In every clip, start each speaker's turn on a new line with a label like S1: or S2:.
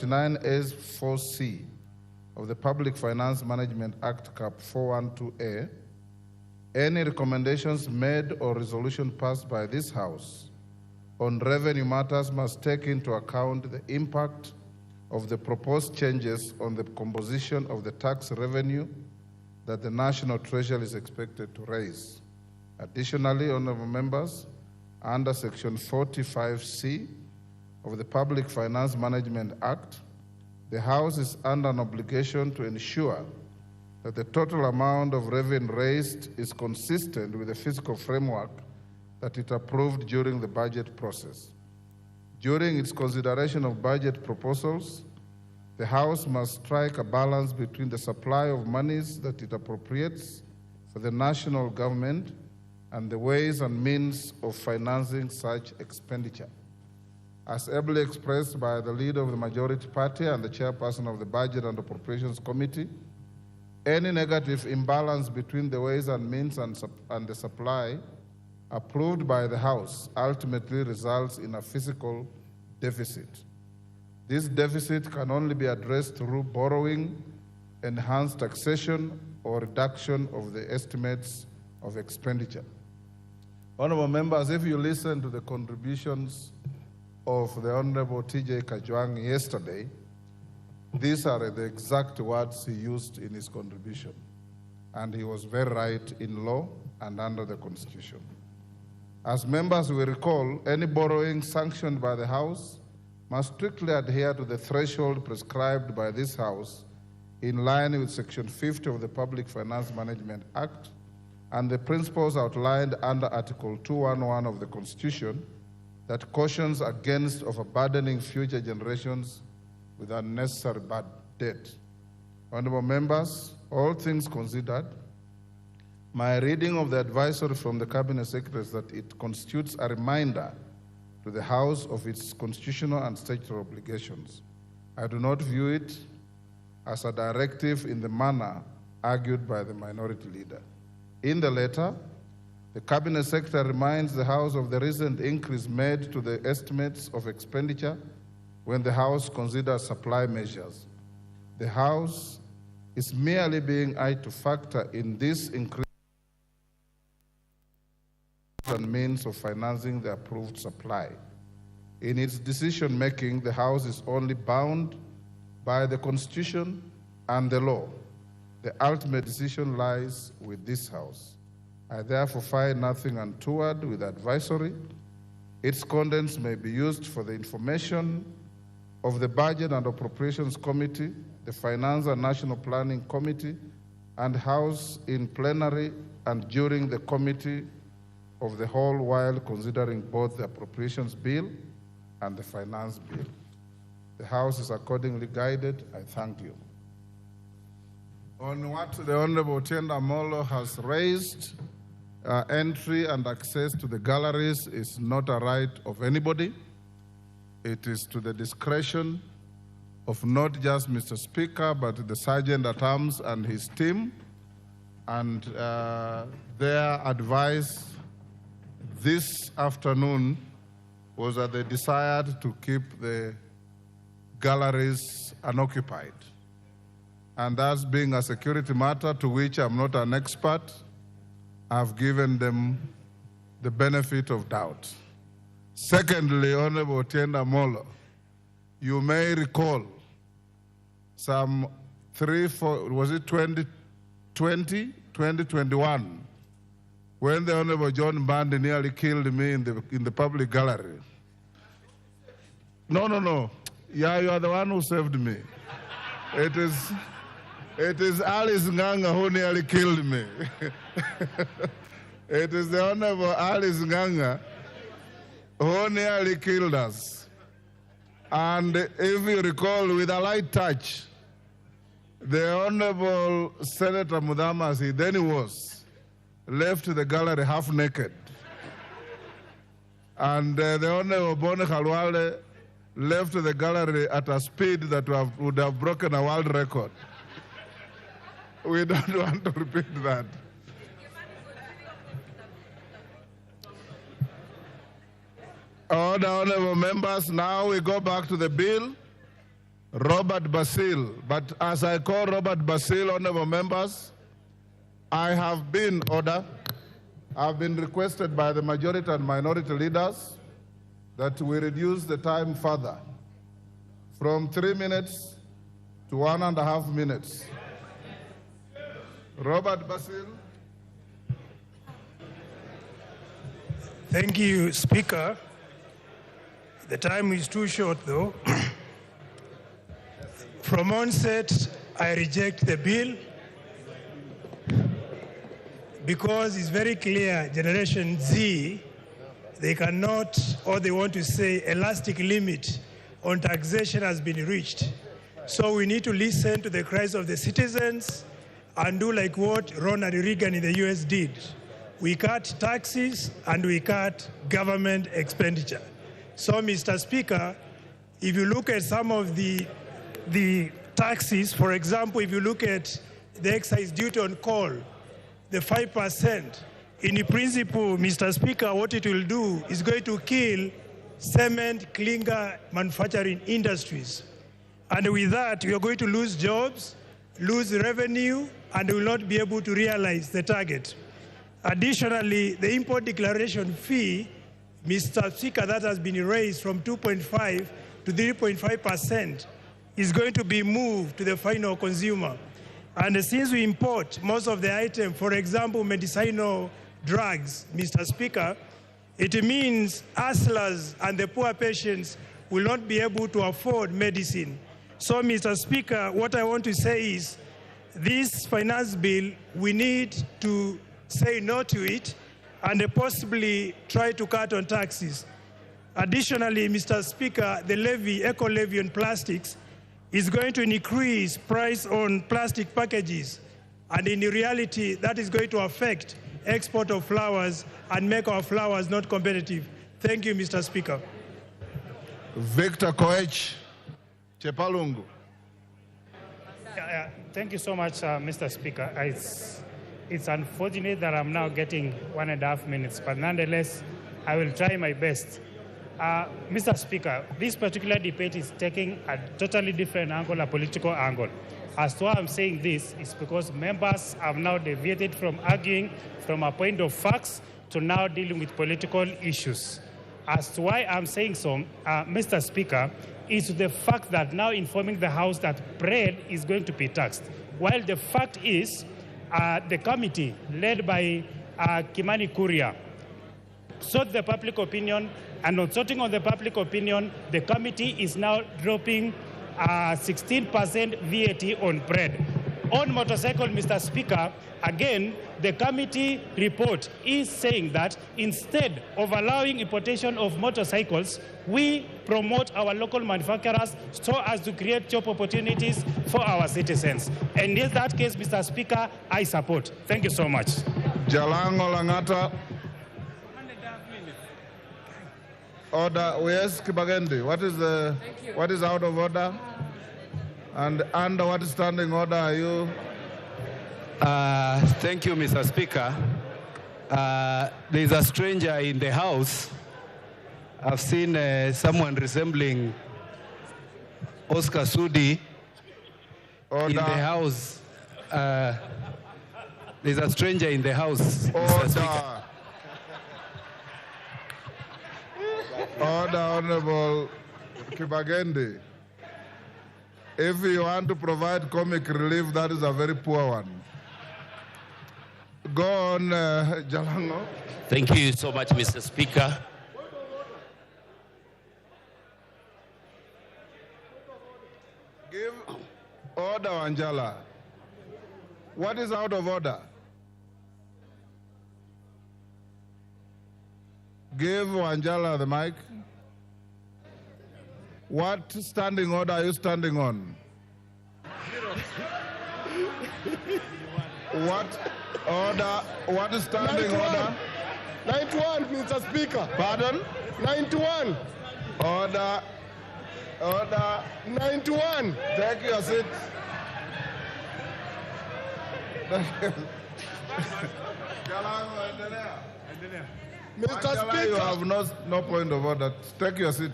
S1: 39A4C of the Public Finance Management Act Cap 412A, any recommendations made or resolution passed by this House on revenue matters must take into account the impact of the proposed changes on the composition of the tax revenue that the National Treasury is expected to raise. Additionally, honorable members, under Section 45C of the Public Finance Management Act, the House is under an obligation to ensure that the total amount of revenue raised is consistent with the fiscal framework that it approved during the budget process. During its consideration of budget proposals, the House must strike a balance between the supply of monies that it appropriates for the national government and the ways and means of financing such expenditure. As ably expressed by the leader of the majority party and the chairperson of the Budget and Appropriations Committee, any negative imbalance between the ways and means and the supply approved by the House ultimately results in a fiscal deficit. This deficit can only be addressed through borrowing, enhanced taxation, or reduction of the estimates of expenditure. Honorable members, if you listen to the contributions of the Honorable T.J. Kajwang yesterday, these are the exact words he used in his contribution. And he was very right in law and under the Constitution. As members will recall, any borrowing sanctioned by the House must strictly adhere to the threshold prescribed by this House in line with Section 50 of the Public Finance Management Act and the principles outlined under Article 211 of the Constitution that cautions against overburdening future generations with unnecessary bad debt. Honorable members, all things considered, my reading of the advisory from the Cabinet Secretary is that it constitutes a reminder to the House of its constitutional and statutory obligations. I do not view it as a directive in the manner argued by the minority leader. In the letter, the Cabinet Secretary reminds the House of the recent increase made to the estimates of expenditure when the House considers supply measures. The House is merely being asked to factor in this increase and means of financing the approved supply. In its decision-making, the House is only bound by the Constitution and the law. The ultimate decision lies with this House. I therefore find nothing untoward with advisory. Its contents may be used for the information of the Budget and Appropriations Committee, the Finance and National Planning Committee, and House in plenary and during the Committee of the whole while considering both the Appropriations Bill and the Finance Bill. The House is accordingly guided. I thank you. On what the Honorable Otiende Amolo has raised, entry and access to the galleries is not a right of anybody. It is to the discretion of not just Mr. Speaker, but the Sergeant at Arms and his team. And their advice this afternoon was that they desired to keep the galleries unoccupied. And that's being a security matter to which I'm not an expert, I've given them the benefit of doubt. Secondly, Honorable Otiende Amolo, you may recall some 2021, when the Honorable John Bandi nearly killed me in the public gallery. No. Yeah, you are the one who saved me. It is Alice Nganga who nearly killed me. It is the Honorable Alice Nganga who nearly killed us. And if you recall, with a light touch, the Honorable Senator Mudhamasi, then he was, left the gallery half naked. And the Honorable Bone Khalwale left the gallery at a speed that would have broken a world record. We don't want to repeat that. Honorable members, now we go back to the bill. Robert Basil. But as I call Robert Basil, honorable members, I have been requested by the majority and minority leaders that we reduce the time further from 3 minutes to 1.5 minutes. Robert Basil.
S2: Thank you, Speaker. The time is too short, though. From onset, I reject the bill because it's very clear Generation Z, they cannot, or they want to say elastic limit on taxation has been reached. So we need to listen to the cries of the citizens and do like what Ronald Reagan in the US did. We cut taxes and we cut government expenditure. So, Mr. Speaker, if you look at some of the taxes, for example, if you look at the excise duty on coal, the 5%, in principle, Mr. Speaker, what it will do is going to kill cement, clinker manufacturing industries. And with that, we are going to lose jobs, lose revenue, and will not be able to realize the target. Additionally, the import declaration fee, Mr. Speaker, that has been raised from 2.5 to 3.5% is going to be moved to the final consumer. And since we import most of the items, for example, medicinal drugs, Mr. Speaker, it means hustlers and the poor patients will not be able to afford medicine. So, Mr. Speaker, what I want to say is this finance bill, we need to say no to it and possibly try to cut on taxes. Additionally, Mr. Speaker, the levy, eco levy on plastics is going to increase price on plastic packages. And in reality, that is going to affect export of flowers and make our flowers not competitive. Thank you, Mr. Speaker.
S1: Victor Koech, Chepalungu.
S3: Thank you so much, Mr. Speaker. It's unfortunate that I'm now getting 1.5 minutes, but nonetheless, I will try my best. Mr. Speaker, this particular debate is taking a totally different angle, a political angle. As to why I'm saying this is because members have now deviated from arguing from a point of facts to now dealing with political issues. As to why I'm saying so, Mr. Speaker, is the fact that now informing the House that bread is going to be taxed. While the fact is, the committee led by Kimani Kuria sought the public opinion, and on sorting on the public opinion, the committee is now dropping 16% VAT on bread. On motorcycle, Mr. Speaker, again, the committee report is saying that instead of allowing importation of motorcycles, we promote our local manufacturers so as to create job opportunities for our citizens. And in that case, Mr. Speaker, I support. Thank you so much.
S1: Jalango Langata. Order. Yes, Kibagendi. What is out of order? And under what standing order are you?
S4: Thank you, Mr. Speaker. There's a stranger in the House. I've seen someone resembling Oscar Sudi in the House. There's a stranger in the House, Mr. Speaker.
S1: Order, Honorable Kibagendi. If you want to provide comic relief, that is a very poor one. Go on, Jalango.
S5: Thank you so much, Mr. Speaker.
S1: Give order, Anjala. What is out of order? Give Anjala the mic. What standing order are you standing on? What order? What is standing 91. Order?
S6: 91, Mr. Speaker.
S1: Pardon?
S6: 91.
S1: Order. Order.
S6: 91.
S1: Take your seat.
S6: Mr. Speaker.
S1: You have no point of order. Take your seat.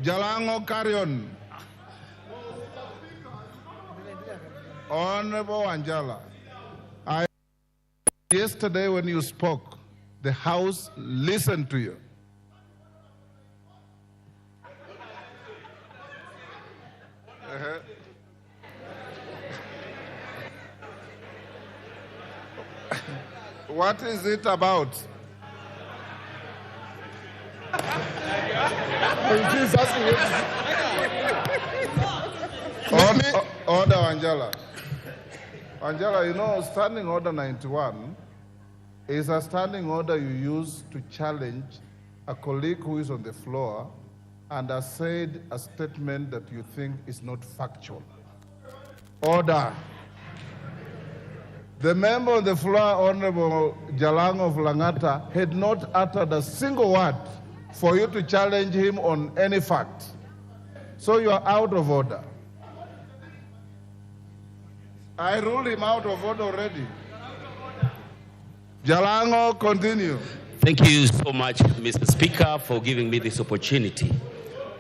S1: Jalango, carry on. Honorable Wanjala, yesterday when you spoke, the House listened to you. What is it about? Order, Angela. Angela, you know, Standing Order 91 is a standing order you use to challenge a colleague who is on the floor and has said a statement that you think is not factual. Order. The member on the floor, Honorable Jalango of Langata, had not uttered a single word for you to challenge him on any fact. So you are out of order. I ruled him out of order already. Jalango, continue.
S5: Thank you so much, Mr. Speaker, for giving me this opportunity.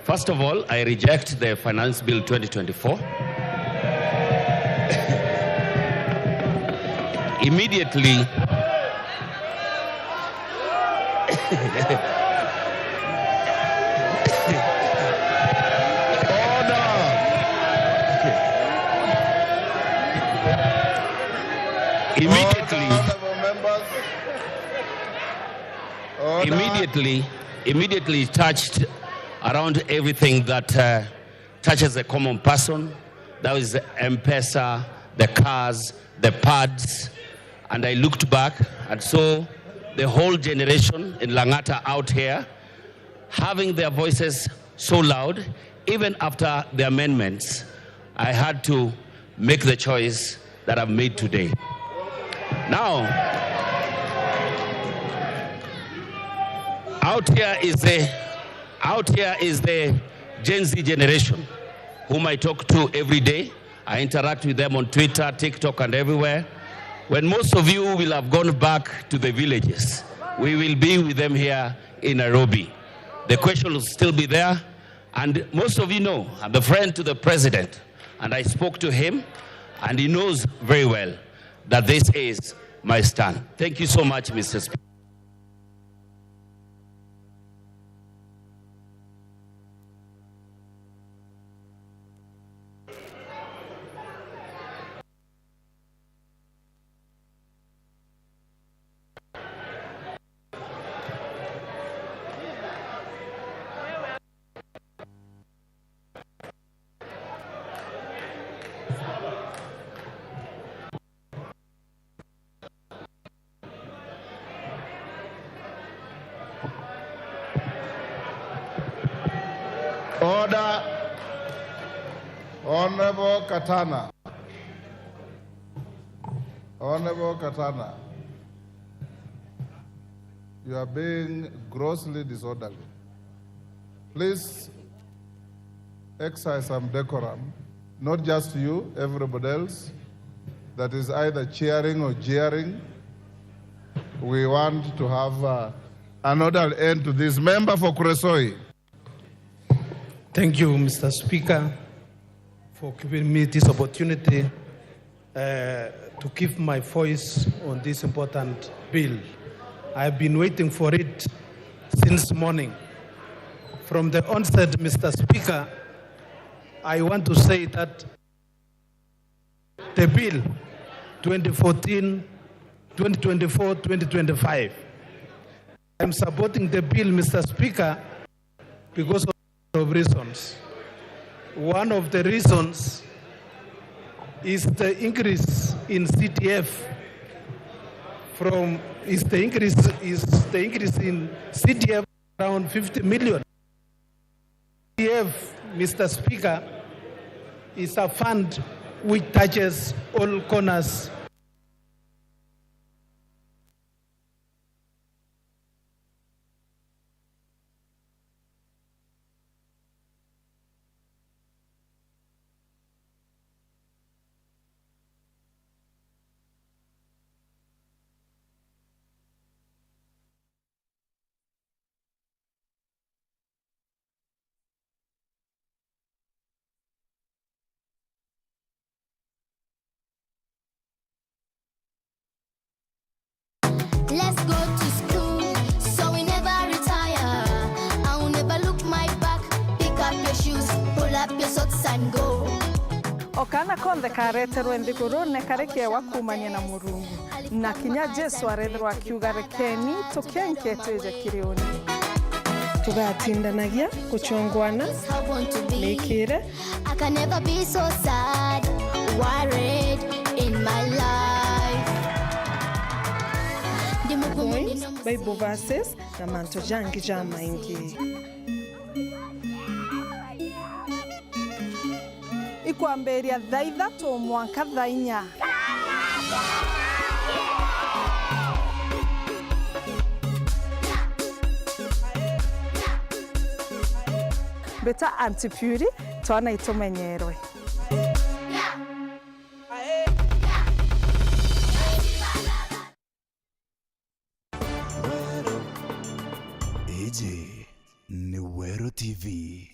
S5: First of all, I reject the Finance Bill 2024. Immediately, immediately touched around everything that touches a common person. That is the M-Pesa, the cars, the pads. And I looked back and saw the whole generation in Langata out here having their voices so loud. Even after the amendments, I had to make the choice that I've made today. Now, out here is the Gen Z generation, whom I talk to every day. I interact with them on Twitter, TikTok, and everywhere. When most of you will have gone back to the villages, we will be with them here in Nairobi. The question will still be there. And most of you know, I'm a friend to the president, and I spoke to him, and he knows very well that this is my stand. Thank you so much, Mr. Speaker.
S1: Order. Honorable Katana. Honorable Katana, you are being grossly disorderly. Please exercise some decorum, not just you, everybody else that is either cheering or jeering. We want to have an orderly end to this. Member for Kuresoi.
S7: Thank you, Mr. Speaker, for giving me this opportunity to give my voice on this important bill. I've been waiting for it since morning. From the onset, Mr. Speaker, I want to say that the bill 2024-2025, I'm supporting the bill, Mr. Speaker, because of reasons. One of the reasons is the increase in CTF the increase in CTF around 50 million. CTF, Mr. Speaker, is a fund which touches all corners
S8: up your socks and go.
S9: Okana konde kareterwo ndiguru ne kareke wakumania na Murungu na kinya Jesu arethirwo akiuga rekeni tukenketeje kirioni tugatindanagia guchongwana nikire.
S8: I can never be so sad, worried in my life.
S9: Points, Bible verses na manto jangi jama ingi. Ikwamberia thaa ithatu mwanka thaa inya. Beta antipuri twana itumenyerwe.
S10: Eje ni Wero TV.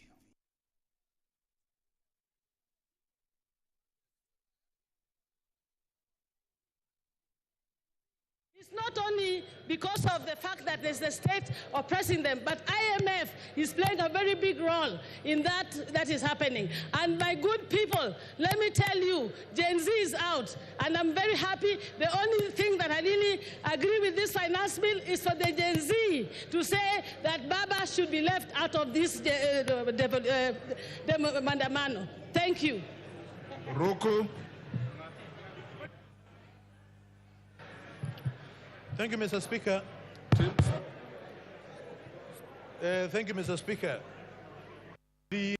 S11: It's not only because of the fact that there's the state oppressing them, but IMF is playing a very big role in that is happening. And my good people, let me tell you, Gen Z is out, and I'm very happy. The only thing that I really agree with this finance bill is for the Gen Z to say that Baba should be left out of this mandamano. Thank you.
S1: Ruku.
S12: Thank you, Mr. Speaker. Thank you, Mr. Speaker. The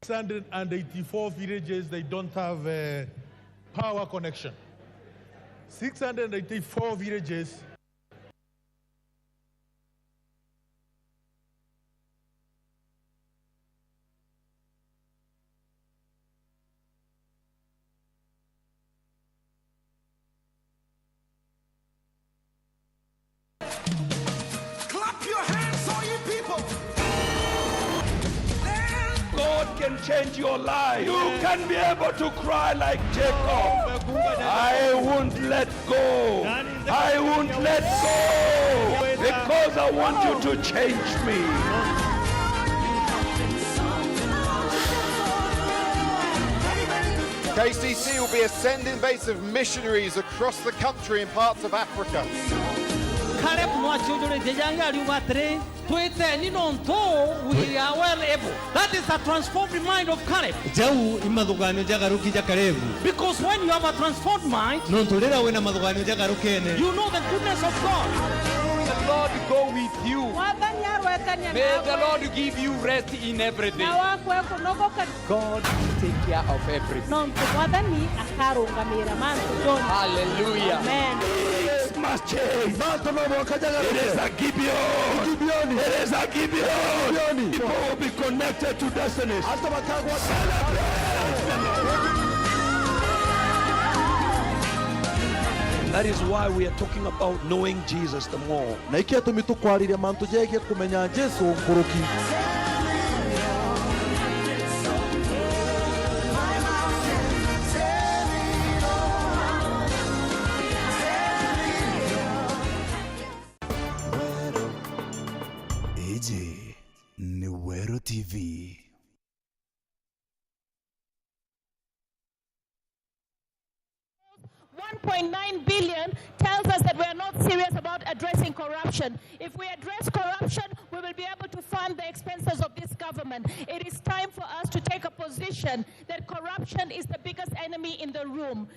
S12: 684 villages, they don't have a power connection. 684 villages.
S13: Change your life. You can be able to cry like Jacob. I won't let go. I won't let go because I want you to change me.
S14: KCC will be a sending base of missionaries across the country in parts of Africa.
S15: We are well able. That is the transformed mind of Caleb. Because when you have a transformed mind, you know the goodness of God.
S16: The Lord go with you. May the Lord give you rest in everything. God take care of everything. Hallelujah.
S15: Amen.
S13: It must change. It is a Gibeon. It is a Gibeon. People will be connected to destiny. That is why we are talking about knowing Jesus the more.
S10: AJ ni Wero TV.
S17: $1.9 billion tells us that we are not serious about addressing corruption. If we address corruption, we will be able to fund the expenses of this government. It is time for us to take a position that corruption is the biggest enemy in the room.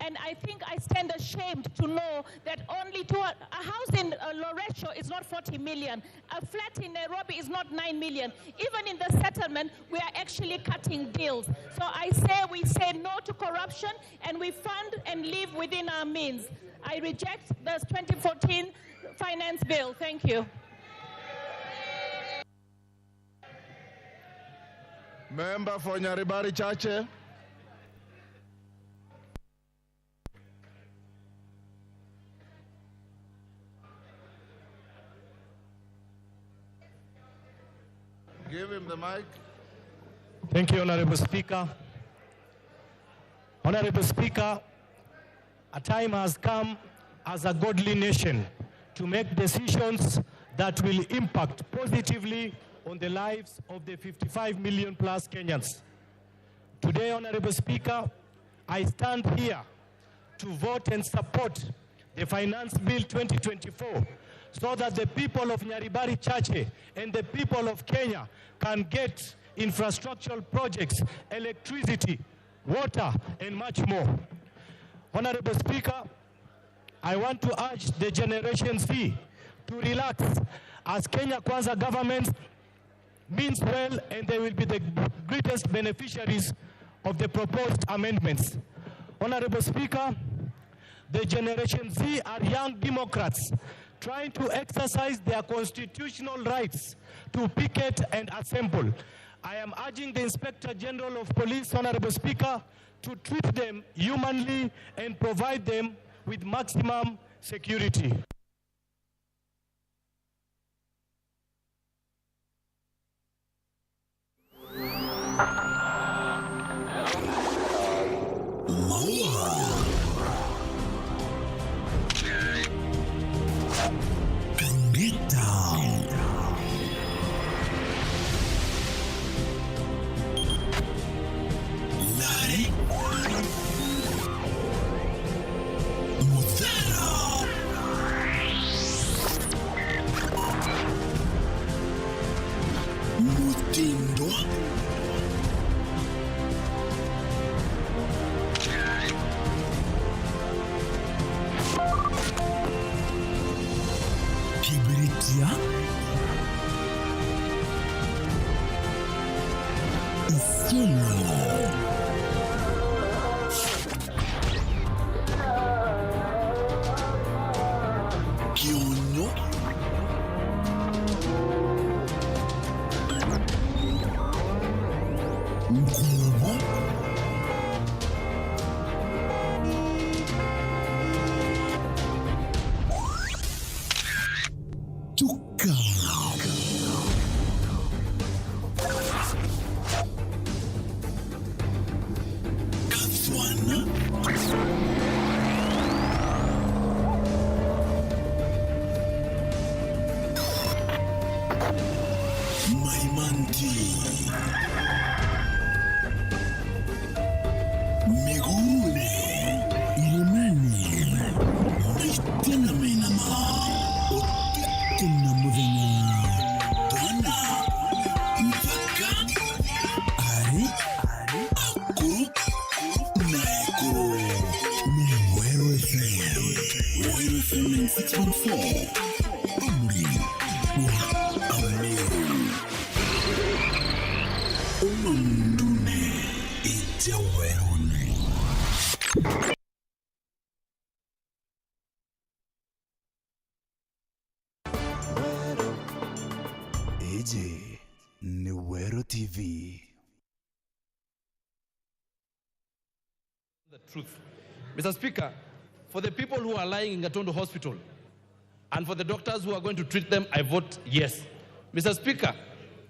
S17: And I think I stand ashamed to know that only a house in Loreto is not 40 million. A flat in Nairobi is not 9 million. Even in the settlement, we are actually cutting deals. So we say no to corruption, and we fund and live within our means. I reject the 2014 finance bill. Thank you.
S1: Member for Nyaribari Chache. Give him the mic.
S18: Thank you, Honorable Speaker. Honorable Speaker, a time has come as a godly nation to make decisions that will impact positively on the lives of the 55 million plus Kenyans. Today, Honorable Speaker, I stand here to vote and support the Finance Bill 2024 so that the people of Nyaribari Chache and the people of Kenya can get infrastructural projects, electricity, water, and much more. Honorable Speaker, I want to urge the Generation Z to relax, as Kenya Kwanza government means well, and they will be the greatest beneficiaries of the proposed amendments. Honorable Speaker, the Generation Z are young Democrats trying to exercise their constitutional rights to picket and assemble. I am urging the Inspector General of Police, Honorable Speaker, to treat them humanly and provide them with maximum security.
S19: Truth. Mr. Speaker, for the people who are lying in Gatondo Hospital and for the doctors who are going to treat them, I vote yes. Mr. Speaker,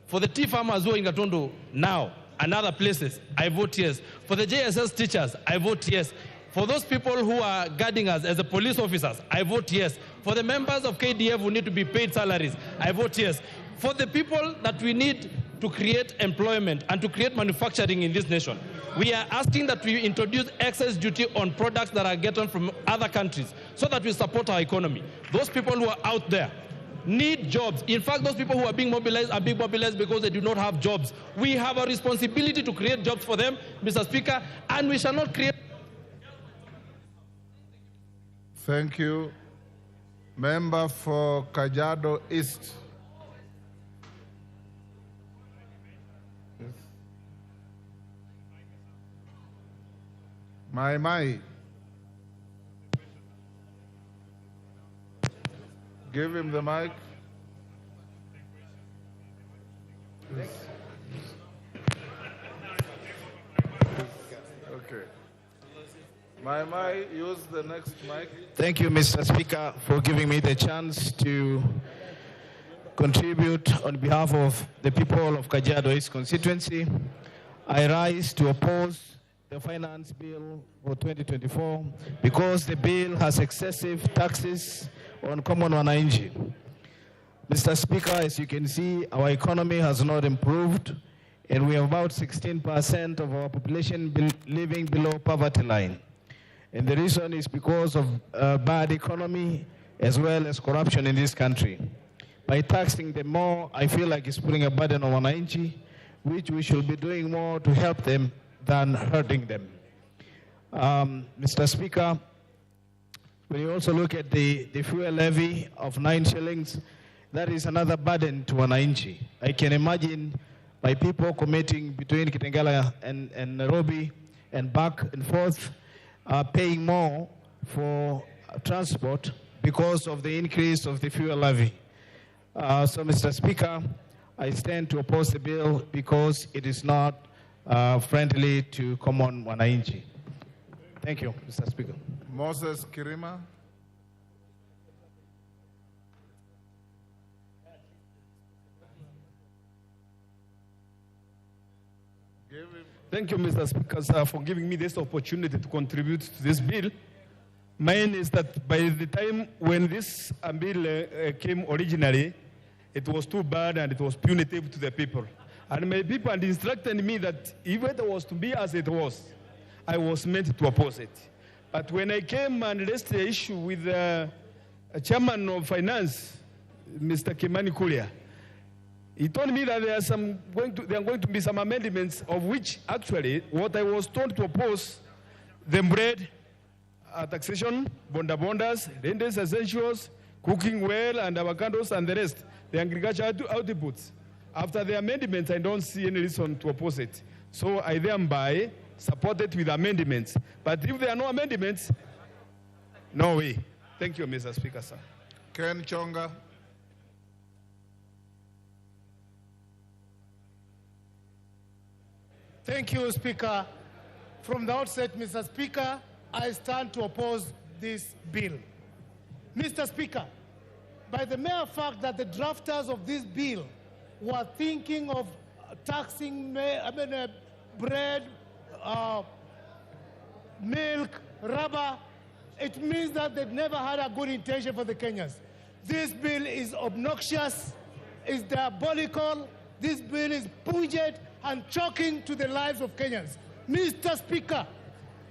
S19: for the tea farmers who are in Gatondo now and other places, I vote yes. For the JSS teachers, I vote yes. For those people who are guarding us as the police officers, I vote yes. For the members of KDF who need to be paid salaries, I vote yes. For the people that we need to create employment and to create manufacturing in this nation, we are asking that we introduce excess duty on products that are gotten from other countries so that we support our economy. Those people who are out there need jobs. In fact, those people who are being mobilized because they do not have jobs. We have a responsibility to create jobs for them, Mr. Speaker, and we shall not create...
S1: Thank you. Member for Kajiado East. Mai. Give him the mic. Yes. Okay. Mai, use the next mic.
S20: Thank you, Mr. Speaker, for giving me the chance to contribute on behalf of the people of Kajiado East constituency. I rise to oppose the finance bill for 2024 because the bill has excessive taxes on common wananchi. Mr. Speaker, as you can see, our economy has not improved, and we have about 16% of our population living below poverty line. And the reason is because of bad economy as well as corruption in this country. By taxing them more, I feel like it's putting a burden on wananchi, which we should be doing more to help them than hurting them. Mr. Speaker, when you also look at the fuel levy of 9 shillings, that is another burden to wananchi. I can imagine by people commuting between Kitengela and Nairobi and back and forth, paying more for transport because of the increase of the fuel levy. So, Mr. Speaker, I stand to oppose the bill because it is not friendly to common wananchi. Thank you, Mr. Speaker.
S1: Moses Kirima.
S21: Thank you, Mr. Speaker, for giving me this opportunity to contribute to this bill. Mine is that by the time when this bill came originally, it was too bad and it was punitive to the people. And my people had instructed me that if it was to be as it was, I was meant to oppose it. But when I came and raised the issue with the chairman of finance, Mr. Kimani Kulia, he told me that there are going to be some amendments of which actually what I was told to oppose, the bread, taxation, bondas, rentals, essentials, cooking well, and avocados, and the rest, the agricultural outputs. After the amendments, I don't see any reason to oppose it. So I thereby support it with amendments. But if there are no amendments, no way. Thank you, Mr. Speaker, sir.
S1: Ken Chonga.
S12: Thank you, Speaker. From the outset, Mr. Speaker, I stand to oppose this bill. Mr. Speaker, by the mere fact that the drafters of this bill were thinking of taxing bread, milk, rubber, it means that they've never had a good intention for the Kenyans. This bill is obnoxious, is diabolical, this bill is pungent and shocking to the lives of Kenyans. Mr. Speaker,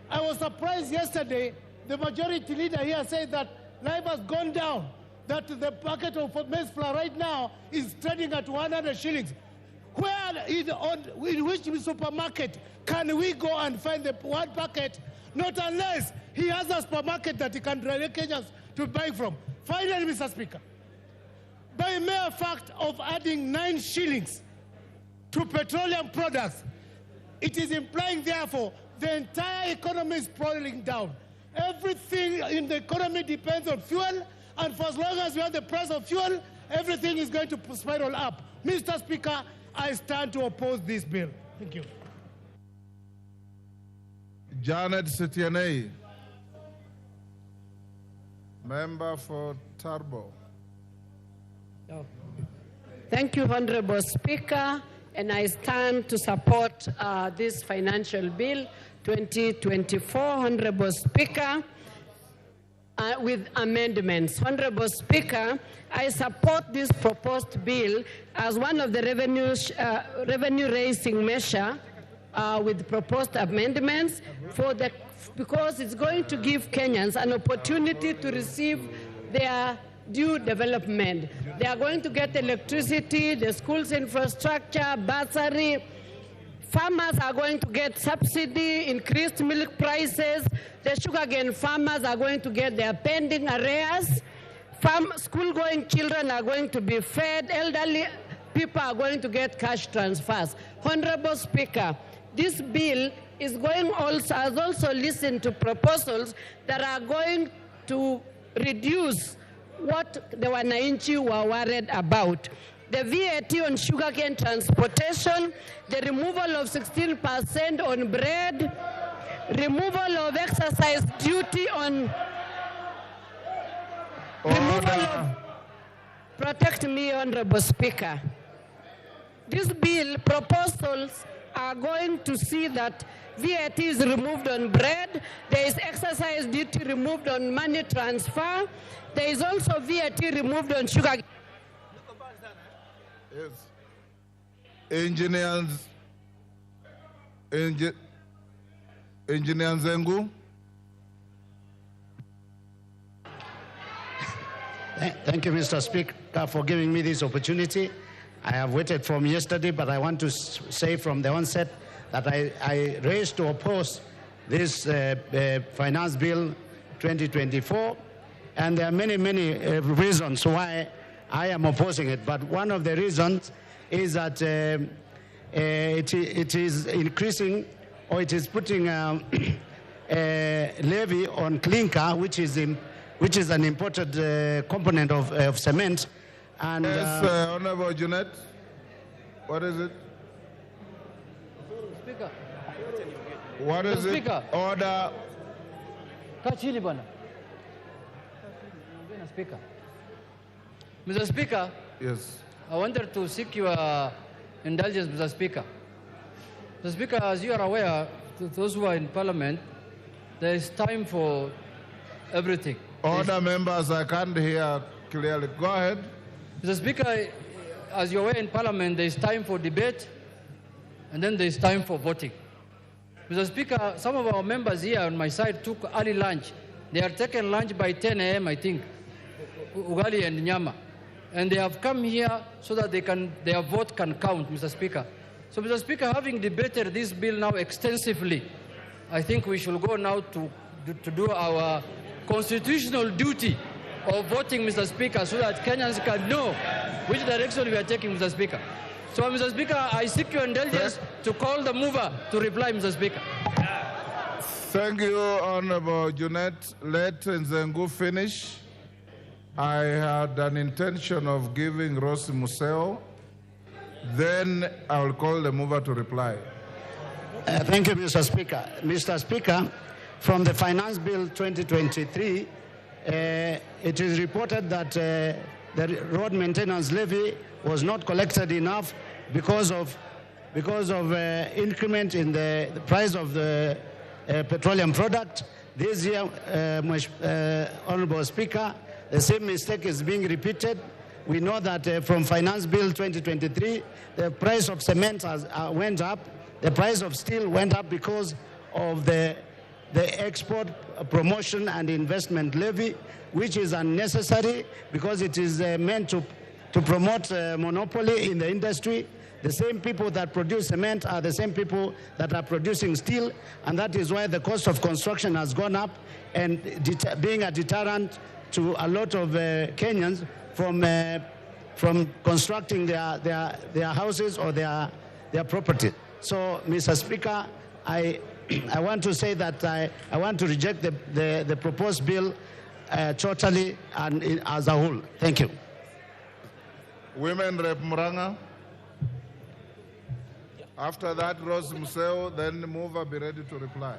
S12: I was surprised yesterday, the majority leader here said that life has gone down, that the packet of maize flour right now is trading at 100 shillings. Where in which supermarket can we go and find the one packet? Not unless he has a supermarket that he can direct Kenyans to buy from. Finally, Mr. Speaker, by mere fact of adding 9 shillings to petroleum products, it is implying, therefore, the entire economy is falling down. Everything in the economy depends on fuel, and for as long as we have the price of fuel, everything is going to spiral up. Mr. Speaker, I stand to oppose this bill. Thank you.
S1: Janet Sitianei, member for Turbo.
S22: Thank you, Honorable Speaker, and I stand to support this financial bill 2024, Honorable Speaker, with amendments. Honorable Speaker, I support this proposed bill as one of the revenue-raising measure with proposed amendments because it's going to give Kenyans an opportunity to receive their due development. They are going to get electricity, the schools infrastructure, bursary. Farmers are going to get subsidy, increased milk prices. The sugarcane farmers are going to get their pending arrears. School-going children are going to be fed. Elderly people are going to get cash transfers. Honorable Speaker, this bill is going has also listened to proposals that are going to reduce what the wananchi were worried about. The VAT on sugarcane transportation, the removal of 16% on bread, removal of exercise duty on... Protect me, Honorable Speaker. This bill proposals are going to see that VAT is removed on bread. There is excise duty removed on money transfer. There is also VAT removed on sugar.
S1: Yes. Engineers Zengu.
S2: Thank you, Mr. Speaker, for giving me this opportunity. I have waited from yesterday, but I want to say from the onset that I raised to oppose this Finance Bill 2024, and there are many, many reasons why I am opposing it. But one of the reasons is that it is increasing, or it is putting a levy on clinker, which is an imported component of cement. And
S1: yes, Honorable Jeanette, what is it?
S3: Speaker.
S1: What is
S3: Speaker.
S1: it? Order.
S3: Kachili bwana. Speaker. Mr. Speaker.
S1: Yes.
S3: I wanted to seek your indulgence, Mr. Speaker. Mr. Speaker, as you are aware, to those who are in Parliament, there is time for everything.
S1: Order, members, I can't hear clearly. Go ahead.
S3: Mr. Speaker, as you're aware in Parliament, there is time for debate, and then there is time for voting. Mr. Speaker, some of our members here on my side took early lunch. They are taking lunch by 10 a.m., I think, ugali and nyama. And they have come here so that their vote can count, Mr. Speaker. So, Mr. Speaker, having debated this bill now extensively, I think we should go now to do our constitutional duty of voting, Mr. Speaker, so that Kenyans can know which direction we are taking, Mr. Speaker. So, Mr. Speaker, I seek your indulgence to call the mover to reply, Mr. Speaker.
S1: Thank you, Honorable Jeanette. Let Nzengu finish. I had an intention of giving Rosi Museo. Then I will call the mover to reply.
S2: Thank you, Mr. Speaker. Mr. Speaker, from the Finance Bill 2023, it is reported that the road maintenance levy was not collected enough because of increment in the price of the petroleum product. This year, Honorable Speaker, the same mistake is being repeated. We know that from Finance Bill 2023, the price of cement went up. The price of steel went up because of the export promotion and investment levy, which is unnecessary because it is meant to promote monopoly in the industry. The same people that produce cement are the same people that are producing steel, and that is why the cost of construction has gone up and being a deterrent to a lot of Kenyans from constructing their houses or their property. So, Mr. Speaker, I want to say that I want to reject the proposed bill totally and as a whole. Thank you.
S1: Women Rep Muranga. After that, Rose Museo, then the mover be ready to reply.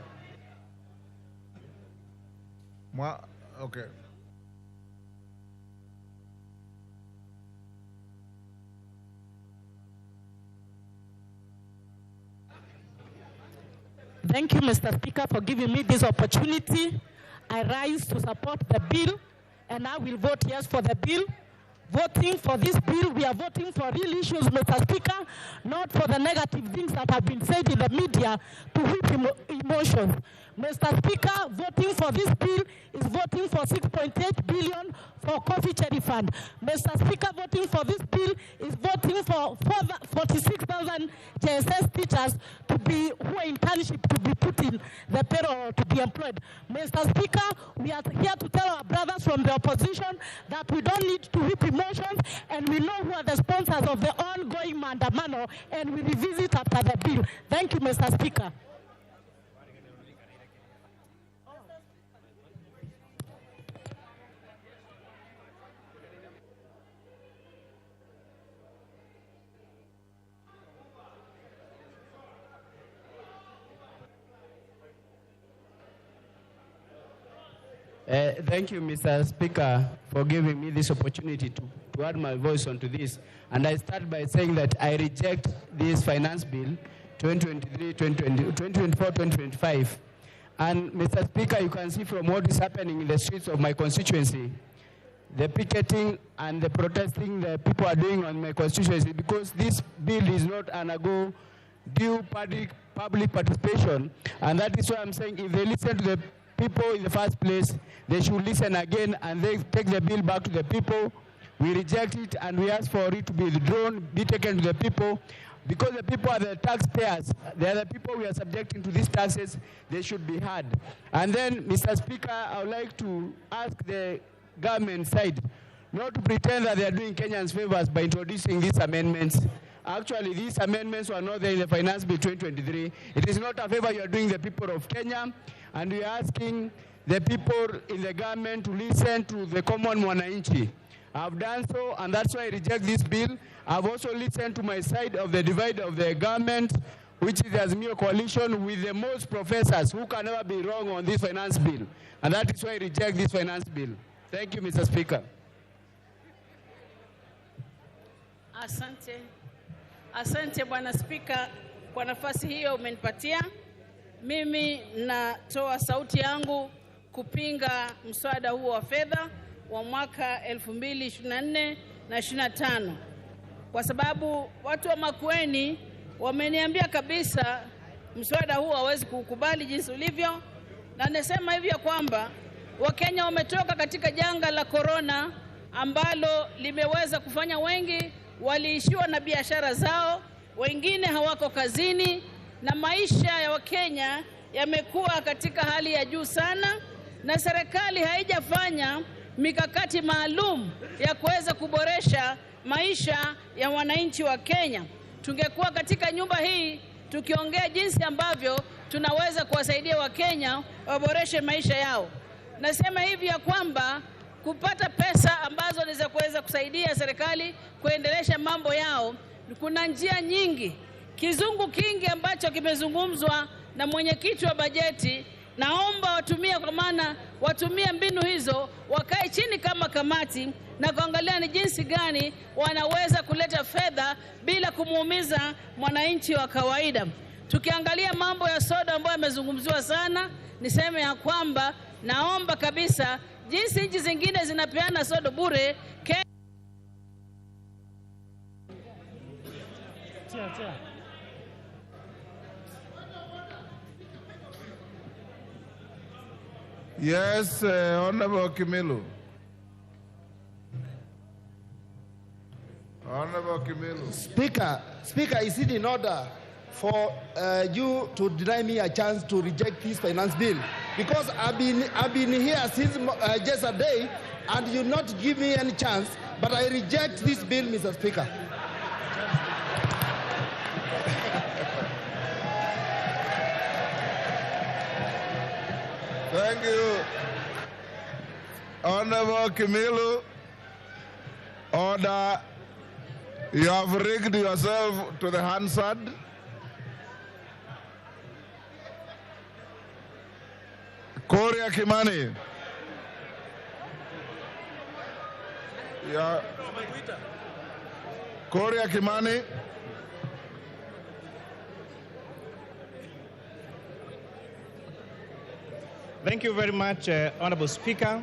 S1: Okay.
S11: Thank you, Mr. Speaker, for giving me this opportunity. I rise to support the bill, and I will vote yes for the bill. Voting for this bill, we are voting for real issues, Mr. Speaker, not for the negative things that have been said in the media to whip emotions. Mr. Speaker, voting for this bill is voting for 6.8 billion for coffee cherry fund. Mr. Speaker, voting for this bill is voting for 46,000 JSS teachers who are in internship to be put in the payroll to be employed. Mr. Speaker, we are here to tell our brothers from the opposition that we don't need to whip emotions, and we know who are the sponsors of the ongoing mandamano, and we revisit after the bill. Thank you, Mr. Speaker.
S4: Thank you, Mr. Speaker, for giving me this opportunity to add my voice onto this. And I start by saying that I reject this finance bill 2024-2025. And Mr. Speaker, you can see from what is happening in the streets of my constituency, the picketing and the protesting the people are doing on my constituency, because this bill is not undergo due public participation. And that is why I'm saying if they listen to the people in the first place, they should listen again and they take the bill back to the people. We reject it and we ask for it to be withdrawn, be taken to the people, because the people are the taxpayers. They are the people we are subjecting to these taxes. They should be heard. And then, Mr. Speaker, I would like to ask the government side not to pretend that they are doing Kenyans favors by introducing these amendments. Actually, these amendments were not there in the Finance Bill 2023. It is not a favor you are doing the people of Kenya, and we are asking the people in the government to listen to the common mwananchi. I've done so, and that's why I reject this bill. I've also listened to my side of the divide of the government, which is the Azimio coalition with the most professors who can never be wrong on this finance bill. And that is why I reject this finance bill. Thank you, Mr. Speaker.
S11: Asante. Asante Bwana Spika kwa nafasi hiyo umenipatia. Mimi natoa sauti yangu kupinga mswada huo wa fedha wa mwaka 2024 na 25. Kwa sababu watu wa Makueni wameniambia kabisa mswada huo hawezi kukubali jinsi ulivyo, na nasema hivi ya kwamba Wakenya wametoka katika janga la corona ambalo limeweza kufanya wengi waliishiwa na biashara zao, wengine hawako kazini, na maisha ya Wakenya yamekuwa katika hali ya juu sana, na serikali haijafanya mikakati maalum ya kuweza kuboresha maisha ya wananchi wa Kenya. Tungekuwa katika nyumba hii tukiongea jinsi ambavyo tunaweza kuwasaidia Wakenya waboreshe maisha yao. Nasema hivi ya kwamba kupata pesa ambazo ni za kuweza kusaidia serikali kuendelesha mambo yao, kuna njia nyingi. Kizungu kingi ambacho kimezungumzwa na mwenyekiti wa bajeti, naomba watumie, kwa maana watumie mbinu hizo, wakae chini kama kamati na kuangalia ni jinsi gani wanaweza kuleta fedha bila kumuumiza mwananchi wa kawaida. Tukiangalia mambo ya soda ambayo yamezungumziwa sana, niseme ya kwamba naomba kabisa jinsi nchi zingine zinapeana soda bure,
S1: Yes, Honorable Kimilu. Honorable Kimilu.
S5: Speaker, is it in order for you to deny me a chance to reject this finance bill? Because I've been here since just a day, and you not give me any chance, but I reject this bill, Mr. Speaker.
S1: Thank you. Honorable Kimilu, order. You have rigged yourself to the Hansard. Korea Kimani. Yeah. Korea Kimani.
S6: Thank you very much, Honorable Speaker.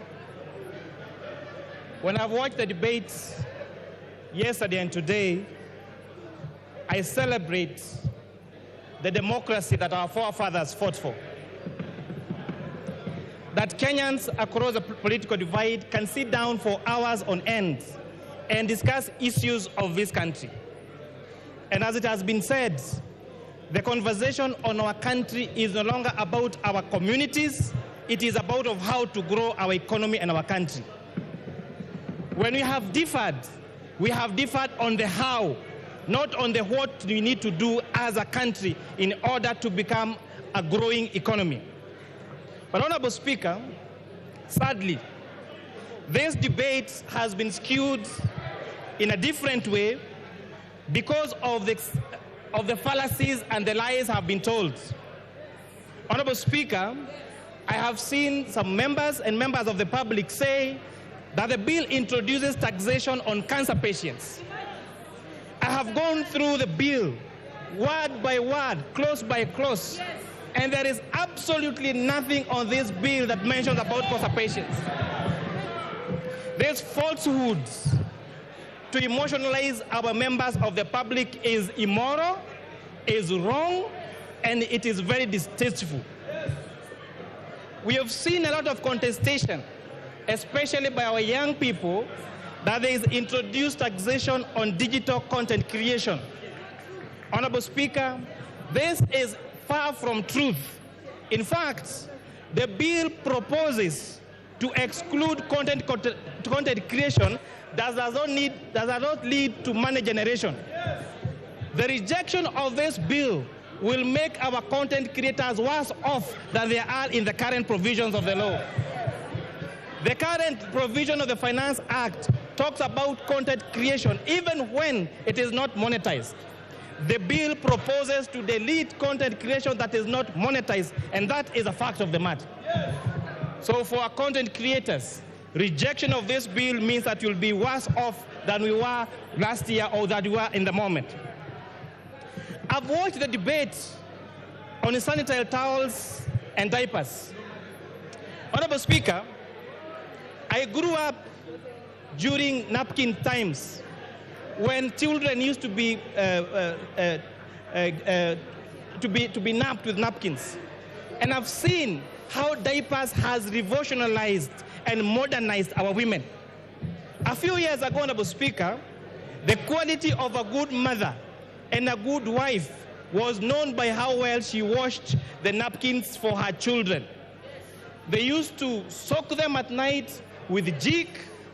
S6: When I've watched the debates yesterday and today, I celebrate the democracy that our forefathers fought for. That Kenyans across the political divide can sit down for hours on end and discuss issues of this country. And as it has been said, the conversation on our country is no longer about our communities, it is about of how to grow our economy and our country. When we have differed on the how, not on the what we need to do as a country in order to become a growing economy. But Honorable Speaker, sadly, this debate has been skewed in a different way because of the fallacies and the lies have been told. Honorable Speaker, I have seen some members and members of the public say that the bill introduces taxation on cancer patients. I have gone through the bill word by word, clause by clause. Yes. And there is absolutely nothing on this bill that mentions about conservations. These falsehoods to emotionalize our members of the public is immoral, is wrong, and it is very distasteful. We have seen a lot of contestation, especially by our young people, that there is introduced taxation on digital content creation. Honorable Speaker, this is far from truth. In fact, the bill proposes to exclude content creation that does not lead to money generation. The rejection of this bill will make our content creators worse off than they are in the current provisions of the law. The current provision of the Finance Act talks about content creation even when it is not monetized. The bill proposes to delete content creation that is not monetized, and that is a fact of the matter. So for our content creators, rejection of this bill means that you'll be worse off than we were last year or that we were in the moment. I've watched the debate on sanitary towels and diapers. Honorable Speaker, I grew up during napkin times when children used to be napped with napkins. And I've seen how diapers has revolutionized and modernized our women. A few years ago, Honorable Speaker, the quality of a good mother and a good wife was known by how well she washed the napkins for her children. They used to soak them at night with jik,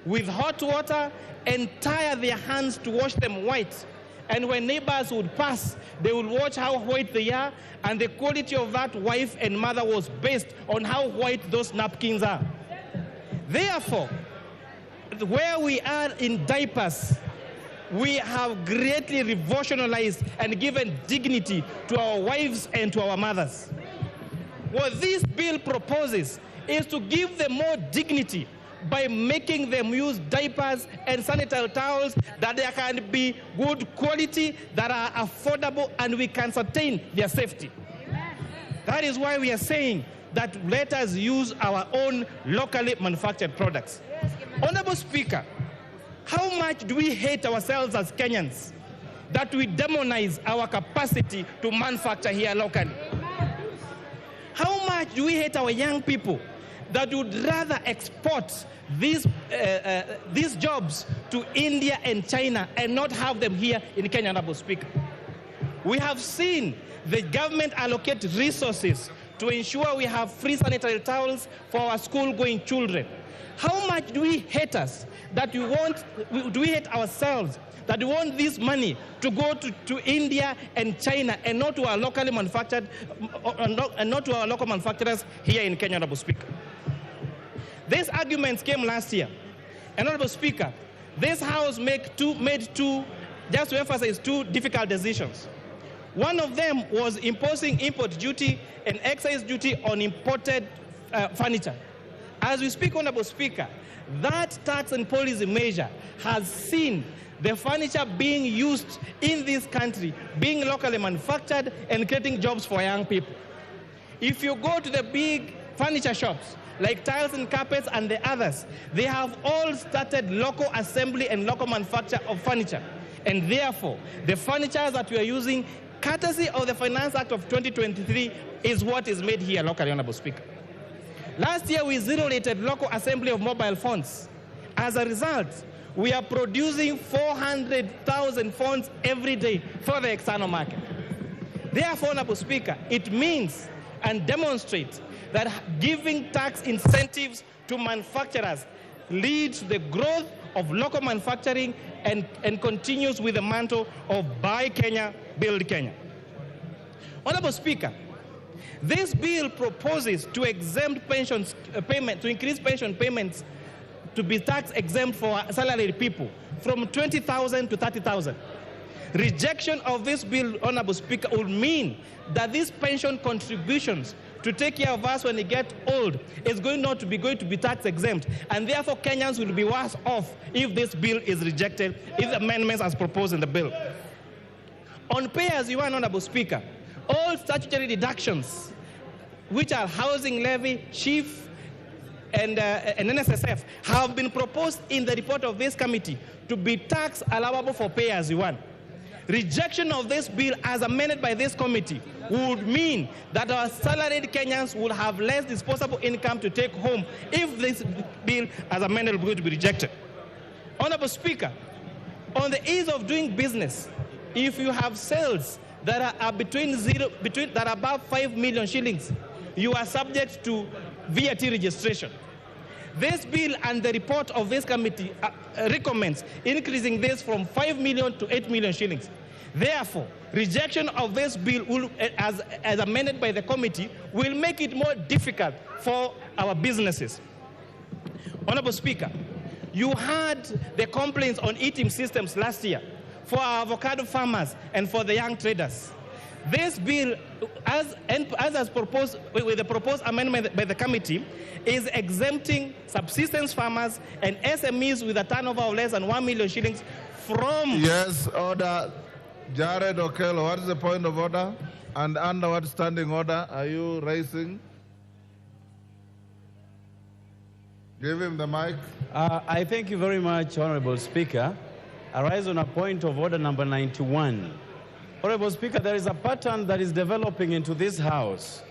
S6: with hot water, and tie their hands to wash them white. And when neighbors would pass, they would watch how white they are, and the quality of that wife and mother was based on how white those napkins are. Therefore, where we are in diapers, we have greatly revolutionized and given dignity to our wives and to our mothers. What this bill proposes is to give them more dignity by making them use diapers and sanitary towels that they can be good quality, that are affordable, and we can sustain their safety. That is why we are saying that let us use our own locally manufactured products. Honorable Speaker, how much do we hate ourselves as Kenyans that we demonize our capacity to manufacture here locally? How much do we hate our young people that would rather export these jobs to India and China and not have them here in Kenya, Honorable Speaker? We have seen the government allocate resources to ensure we have free sanitary towels for our school-going children. How much do we hate us that do we hate ourselves that we want this money to go to India and China and not to our locally manufactured, and not to our local manufacturers here in Kenya, Honorable Speaker? These arguments came last year. And Honorable Speaker, this House made two, just to emphasize, two difficult decisions. One of them was imposing import duty and excise duty on imported furniture. As we speak, Honorable Speaker, that tax and policy measure has seen the furniture being used in this country, being locally manufactured and creating jobs for young people. If you go to the big furniture shops, like tiles and carpets and the others, they have all started local assembly and local manufacture of furniture. And therefore, the furniture that we are using, courtesy of the Finance Act of 2023, is what is made here locally, Honorable Speaker. Last year, we zero-rated local assembly of mobile phones. As a result, we are producing 400,000 phones every day for the external market. Therefore, Honorable Speaker, it means and demonstrates that giving tax incentives to manufacturers leads to the growth of local manufacturing and continues with the mantle of Buy Kenya, Build Kenya. Honorable Speaker, this bill proposes to exempt pensions payment, to increase pension payments to be tax exempt for salaried people from 20,000 to 30,000. Rejection of this bill, Honorable Speaker, would mean that these pension contributions to take care of us when we get old is going to be tax exempt, and therefore Kenyans will be worse off if this bill is rejected, if the amendments as proposed in the bill. On pay-as-you-earn, Honorable Speaker, all statutory deductions, which are housing levy, chief, and NSSF, have been proposed in the report of this committee to be tax allowable for pay-as-you-earn. Rejection of this bill as amended by this committee would mean that our salaried Kenyans would have less disposable income to take home if this bill as amended is going to be rejected. Honorable Speaker, on the ease of doing business, if you have sales that are that are above 5 million shillings, you are subject to VAT registration. This bill and the report of this committee recommends increasing this from 5 million to 8 million shillings. Therefore, rejection of this bill will, as amended by the committee will make it more difficult for our businesses. Honorable Speaker, you had the complaints on eating systems last year for our avocado farmers and for the young traders. This bill, as proposed with the proposed amendment by the committee, is exempting subsistence farmers and SMEs with a turnover of less than 1 million shillings from...
S1: Yes, order. Jared Okello, what is the point of order? And under what standing order are you raising? Give him the mic.
S7: I thank you very much, Honorable Speaker. I rise on a point of order number 91. Honorable Speaker, there is a pattern that is developing into this House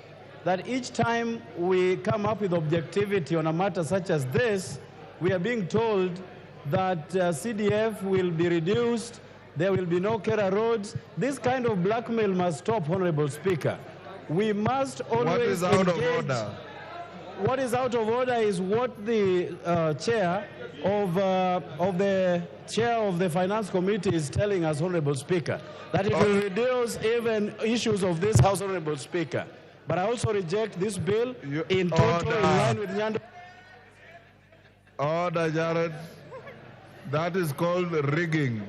S7: that each time we come up with objectivity on a matter such as this, we are being told that CDF will be reduced, there will be no Kera roads. This kind of blackmail must stop, Honorable Speaker. We must always
S1: What is out of order?
S7: What is out of order is what the chair of the Finance Committee is telling us, Honorable Speaker, that it will reduce even issues of this House, Honorable Speaker. But I also reject this bill in total in line with Nyando.
S1: Order, Jared. That is called rigging.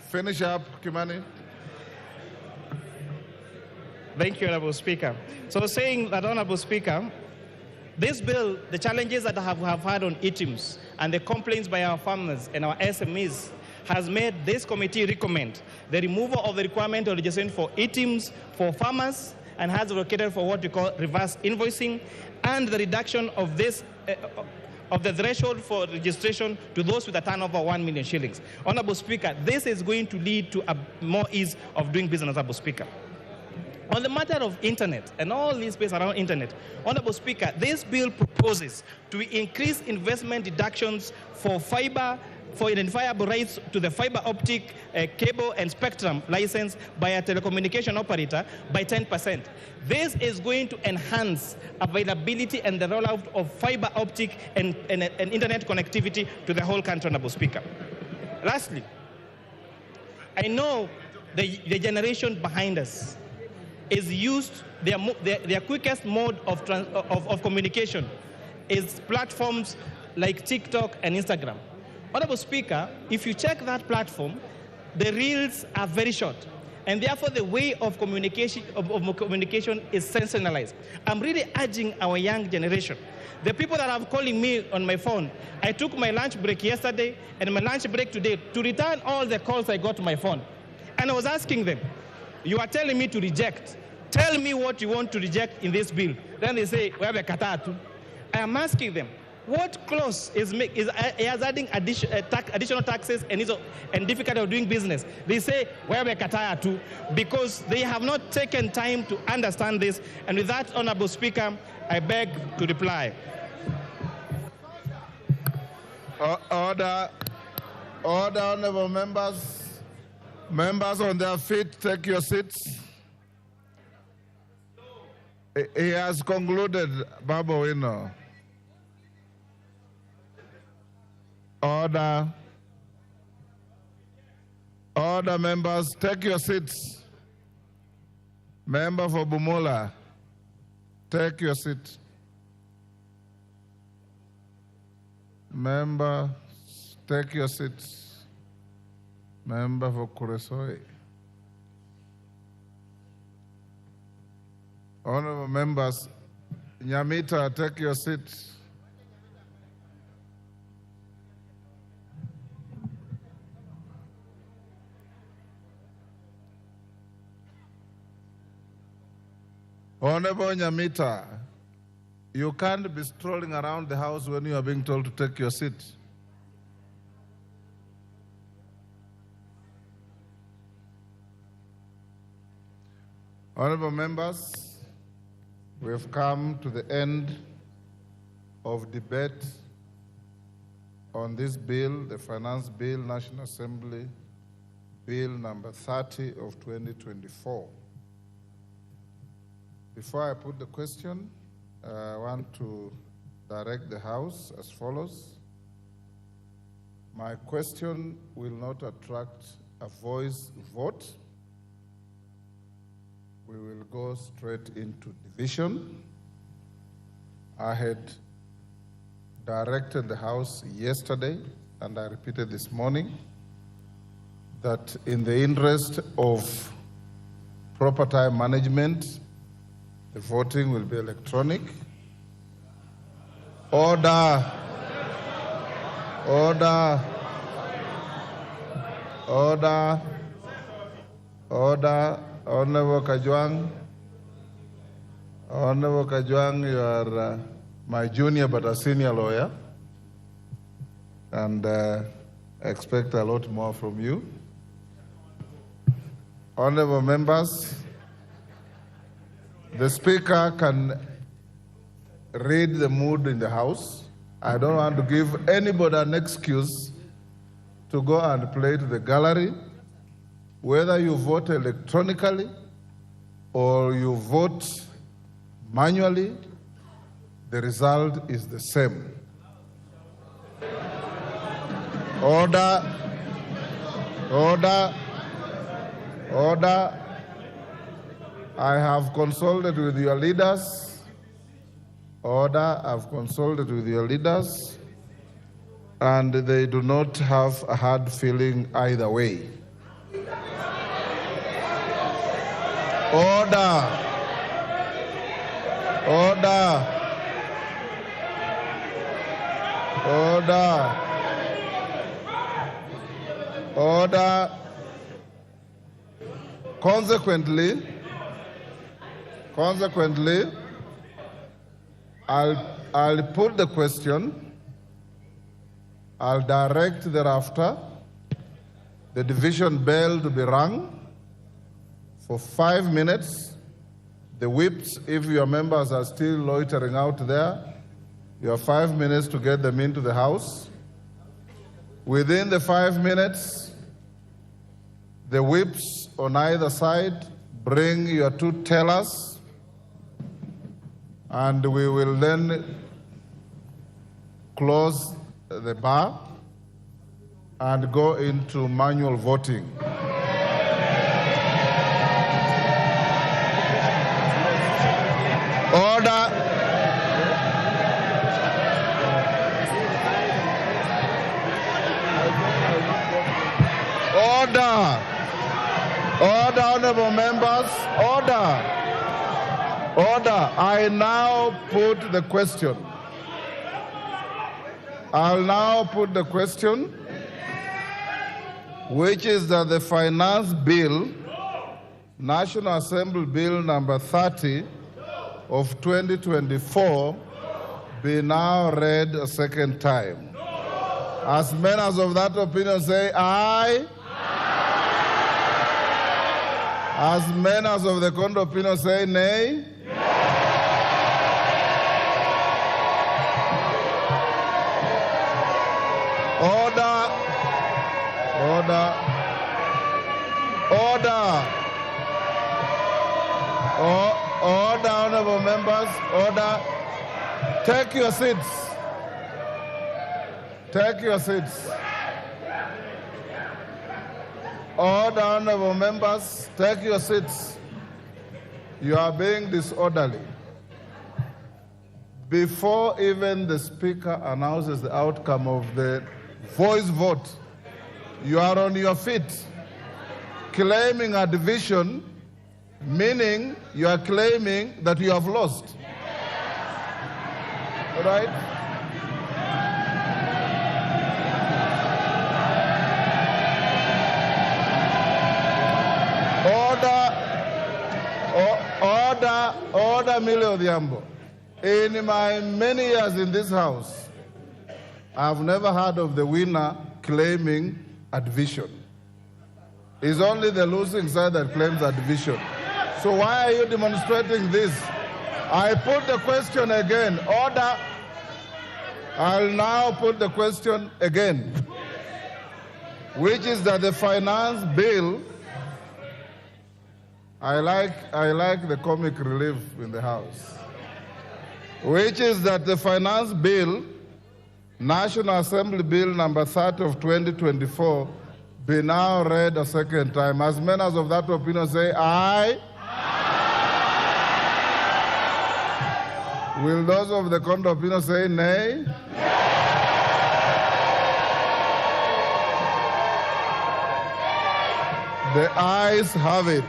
S1: Finish up, Kimani.
S6: Thank you, Honorable Speaker. So saying that, Honorable Speaker, this bill, the challenges that have had on ETIMS and the complaints by our farmers and our SMEs has made this committee recommend the removal of the requirement of registration for ETIMS for farmers and has advocated for what we call reverse invoicing and the reduction of this of the threshold for registration to those with a turnover of 1 million shillings. Honorable Speaker, this is going to lead to a more ease of doing business, Honorable Speaker. On the matter of internet and all these space around internet, Honorable Speaker, this bill proposes to increase investment deductions for fiber, for identifiable rights to the fiber optic, cable and spectrum license by a telecommunication operator by 10%. This is going to enhance availability and the rollout of fiber optic and internet connectivity to the whole country, Honorable Speaker. Lastly, I know the generation behind us is used, their quickest mode of communication is platforms like TikTok and Instagram. Honorable Speaker, if you check that platform, the reels are very short, and therefore the way of communication is sensationalized. I'm really urging our young generation, the people that are calling me on my phone, I took my lunch break yesterday and my lunch break today to return all the calls I got to my phone. And I was asking them, you are telling me to reject. Tell me what you want to reject in this bill. Then they say, we have a katatu. I am asking them, what clause is adding additional taxes and difficulty of doing business? They say, where we kataya too, because they have not taken time to understand this. And with that, Honorable Speaker, I beg to reply.
S1: Order, honorable members. Members on their feet, take your seats. He has concluded, Babu Wino. Order. Order, members, take your seats. Member for Bumula, take your seat. Member, take your seats. Member for Kuresoi. Honorable members, Nyamita, take your seats. Honorable Nyamita, you can't be strolling around the house when you are being told to take your seat. Honorable members, we have come to the end of debate on this bill, the Finance Bill, National Assembly Bill number 30 of 2024. Before I put the question, I want to direct the House as follows. My question will not attract a voice vote. We will go straight into division. I had directed the House yesterday, and I repeated this morning, that in the interest of proper time management, the voting will be electronic. Order. Order. Order. Order. Honorable Kajwang. Honorable Kajwang, you are my junior but a senior lawyer, and I expect a lot more from you. Honorable members, the Speaker can read the mood in the House. I don't want to give anybody an excuse to go and play to the gallery. Whether you vote electronically or you vote manually, the result is the same. Order. Order. Order. I have consulted with your leaders. Order. I've consulted with your leaders, and they do not have a hard feeling either way. Order. Order. Order. Order. Consequently, I'll put the question. I'll direct thereafter the division bell to be rung for 5 minutes. The whips, if your members are still loitering out there, you have 5 minutes to get them into the House. Within the 5 minutes, the whips on either side bring your two tellers, and we will then close the bar and go into manual voting. Order. Order. Order, honorable members. Order. Order. I now put the question. I'll now put the question, which is that the Finance Bill, National Assembly Bill number 30 of 2024, be now read a second time. As many as of that opinion say aye. As many as of the contrary opinion say nay. Order. Order. Order. Order, honorable members. Order. Take your seats. Take your seats. Order, honorable members. Take your seats. You are being disorderly. Before even the Speaker announces the outcome of the voice vote, you are on your feet claiming a division, meaning you are claiming that you have lost. All right? Order. Order. Order Millie Odhiambo. In my many years in this house, I've never heard of the winner claiming a division. It's only the losing side that claims a division. So why are you demonstrating this? I put the question again. Order. I'll now put the question again, which is that the finance bill, I like the comic relief in the house, which is that the finance bill, National Assembly Bill number 30 of 2024, be now read a second time. As many as of that opinion say aye. Will those of the contrary opinion say nay? The ayes have it.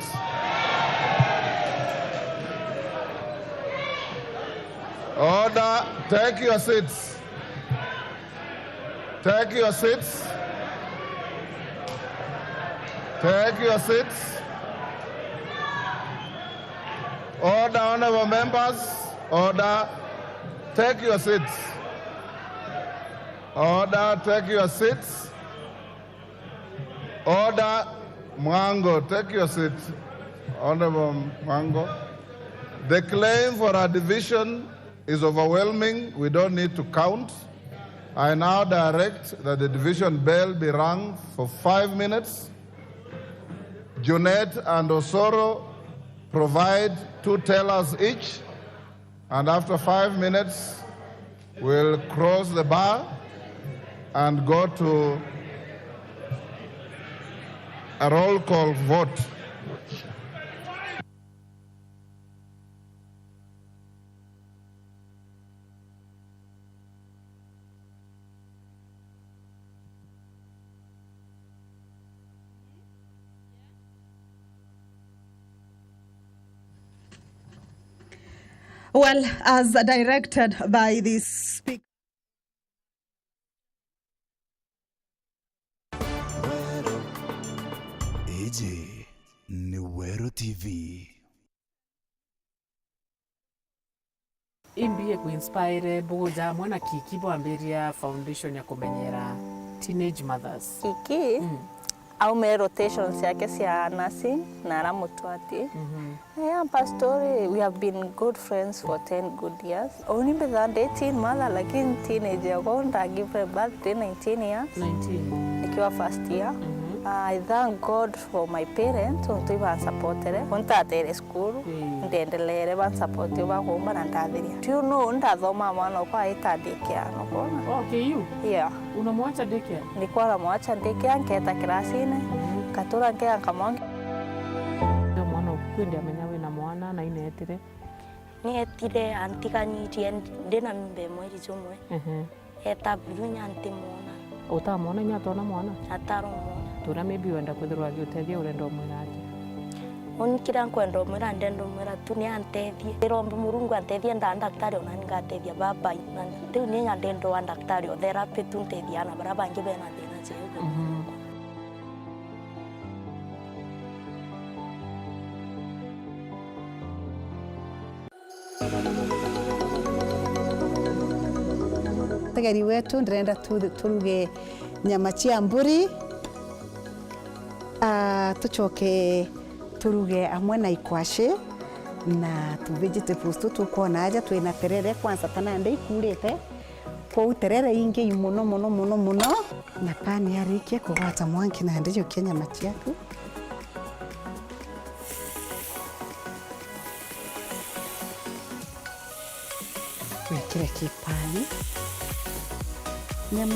S1: Order, take your seats. Take your seats. Take your seats. Order, honorable members. Order, take your seats. Order, take your seats. Order, Mwango, take your seat. Honorable Mwango. The claim for a division is overwhelming. We don't need to count. I now direct that the division bell be rung for 5 minutes. Junet and Osoro provide 2 tellers each. And after 5 minutes, we'll cross the bar and go to a roll call vote.
S8: Well, as directed by the Speaker.
S10: AJ Nwero TV.
S9: Imbie kuinspire boja mwana Kiki boamberia foundation ya kumenyera teenage mothers.
S23: Kiki aume rotations yake cia nasi na ramutwati. Yeah, pastor, we have been good friends for 10 good years. Only been dating mother lakini teenage yako nda give birthday 19 years. 19. Nikiwa first year. I thank God for my parents who have supported me. Untatere school, ndendelere ban support you ba home na ndadhiria. Do you know ndathoma mwana kwa ita daycare no kona?
S9: Okay, you?
S23: Yeah.
S9: Unamwacha daycare?
S23: Nilikuwa namwacha daycare nketa klasini. Katura nkea kamwangi.
S9: Mwana kwende amenya we na mwana na inetire.
S23: Ni etire antikanyitie ndena mbe mweri jomwe. Eta blunya antimona.
S9: Utamona nyato na mwana?
S23: Ataro mwana.
S9: Tura maybe wenda kuthirwa gutethia urenda umwiraje.
S23: Onikira kwenda umwira ndendo umwira tu ni antethie. Irombe Murungu antethie nda daktari ona ngathethia baba. Na riu ni nya ndendo wa daktari o therapy tu ntethia na baraba ngibe na thina cio.
S8: Tegeri wetu ndrenda turuge nyama cia mburi, tucoke turuge amwe na ikwashe na tu vegetables tukona aja twina terere kwanza tanande ikurite kwa terere ingi muno muno muno muno na pani yarikie kugwata mwanki na ndiyo Kenya machiatu wekire kipani nyama